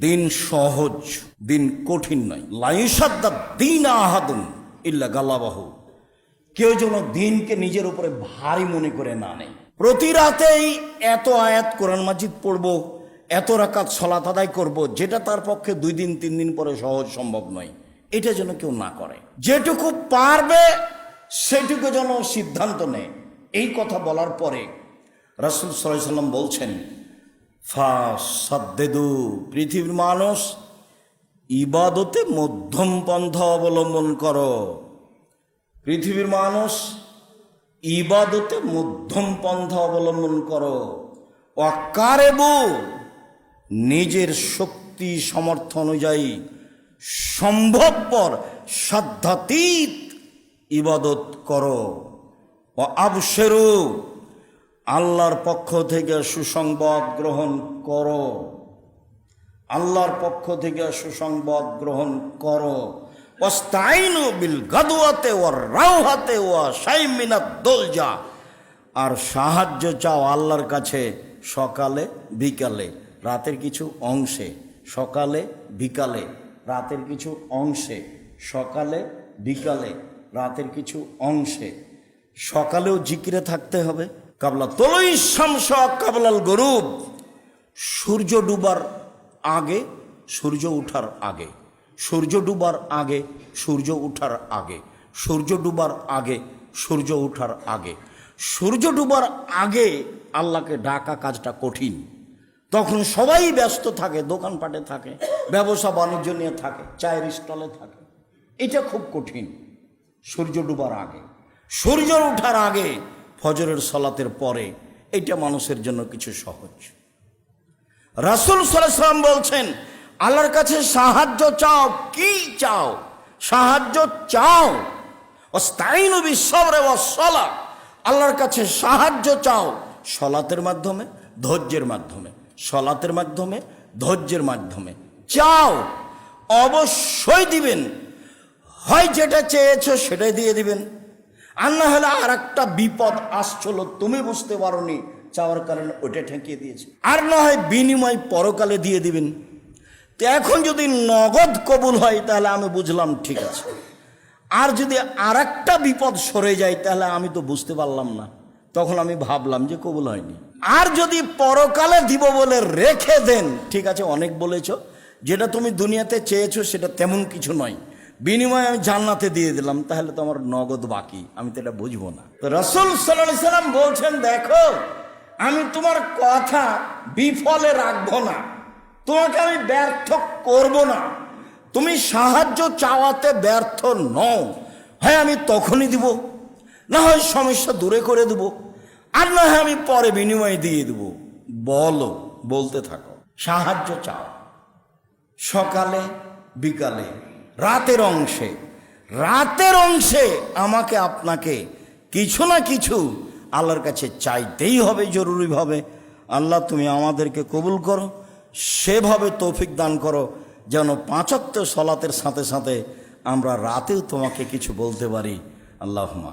দিন সহজ, দিন কঠিন নয়। লাইসাদ্দা দিন আহাদুন ইল্লা গালাবাহু, কেউ যেন দিনকে নিজের উপরে ভারী মনে করে না নেয়। প্রতি রাতেই এত আয়াত কোরআন মাজিদ পড়বো, এত রাকাত সালাত আদায় করব, যেটা তার পক্ষে 2 দিন 3 দিন পরে সহজ সম্ভব নয়, এটা যেন কেউ না করে। যেটুকু পারবে সেটুকু যেন সিদ্ধান্ত নেয়। এই কথা বলার পরে রাসূল সাল্লাল্লাহু আলাইহি সাল্লাম বলছেন, ফাসাদ্দেদু, পৃথিবীর মানুষ ইবাদতে মধ্যম পন্থা অবলম্বন করো। পৃথিবীর মানুষ ইবাদতে মধ্যম পন্থা অবলম্বন করো। ওয়াকারেবু, নিজের শক্তি সামর্থ্য অনুযায়ী সম্ভবপর সাধ্যাতীত ইবাদত করো। ও আবশেরু, আল্লাহর পক্ষ থেকে সুসংবাদ গ্রহণ করো। আল্লাহর পক্ষ থেকে সুসংবাদ গ্রহণ করো। ওয়াস্তাইনু বিল গাদওয়াতে ওয়ার রাওহাতে ওয়া শাইইম মিনাদ দুলজা, আর সাহায্য চাও আল্লাহর কাছে সকালে বিকালে, রাতের কিছু অংশে। সকালে বিকালে, রাতের কিছু অংশে। সকালে বিকালে, রাতের কিছু অংশে। সকালেও জিকিরে থাকতে হবে। কাবলা তলই শামস কাবলাল গরুব, সূর্য ডুবার আগে, সূর্য ওঠার আগে, সূর্য ডুবার আগে, সূর্য ওঠার আগে, সূর্য ডুবার আগে, সূর্য ওঠার আগে। সূর্য ডুবার আগে আল্লাহকে ডাকা কাজটা কঠিন। তখন সবাই ব্যস্ত থাকে, দোকানপাটে থাকে, ব্যবসা বাণিজ্য নিয়ে থাকে, চায়ের স্টলে থাকে। এটা খুব কঠিন। সূর্য ডুবার আগে, সূর্য ওঠার আগে, ফজরের সালাতের পরে, এটা মানুষের জন্য কিছু সহজ। রাসূল সাল্লাল্লাহু আলাইহি ওয়াসাল্লাম বলছেন, আল্লাহর কাছে সাহায্য চাও। কি চাও? সাহায্য চাও। ওয়াস্তাইনু বিস-সাবরি ওয়াস-সালাহ, আল্লাহর কাছে সাহায্য চাও সালাতের মাধ্যমে, ধৈর্যের মাধ্যমে। সালাতের মাধ্যমে, ধৈর্যের মাধ্যমে চাও, অবশ্যই দিবেন। হয় যেটা চেয়েছো সেটাই দিয়ে দিবেন, আর না হলে আর একটা বিপদ আসছিল, তুমি বুঝতে পারোনি, চাওয়ার কারণে ওটা ঠেকিয়ে দিয়েছে। আর না হয় বিনিময় পরকালে দিয়ে দিবেন। তো এখন যদি নগদ কবুল হয় তাহলে আমি বুঝলাম ঠিক আছে, আর যদি আর একটা বিপদ সরে যায় তাহলে আমি তো বুঝতে পারলাম না, তখন আমি ভাবলাম যে কবুল হয়নি। আর যদি পরকালে দিব বলে রেখে দেন, ঠিক আছে অনেক বলেছ, যেটা তুমি দুনিয়াতে চেয়েছো সেটা তেমন কিছু নয়, বিনিময়ে আমি জান্নাতে দিয়ে দিলাম, তাহলে তো আমার নগদ বাকি, আমি তো এটা বুঝবো না। তো রাসূল সাল্লাল্লাহু আলাইহি সাল্লাম বলছেন, দেখো আমি তোমার কথা বিফলে রাখবো না, তোমাকে আমি ব্যর্থ করব না। তুমি সাহায্য চাওয়াতে ব্যর্থ নও, হয় আমি তখনই দিব, না হয় সমস্যা দূরে করে দেব, আর না হয় আমি পরে বিনিময়ে দিয়ে দেব। বলো, বলতে থাকো, সাহায্য চাও সকালে বিকালে, রাতের অংশে। রাতের অংশে আমাকে আপনাকে কিছু না কিছু আল্লাহর কাছে চাইতেই হবে জরুরিভাবে। আল্লাহ তুমি আমাদেরকে কবুল করো, সেভাবে তৌফিক দান করো যেন 5 ওয়াক্ত সালাতের সাথে সাথে আমরা রাতেও তোমাকে কিছু বলতে পারি। আল্লাহুম্মা।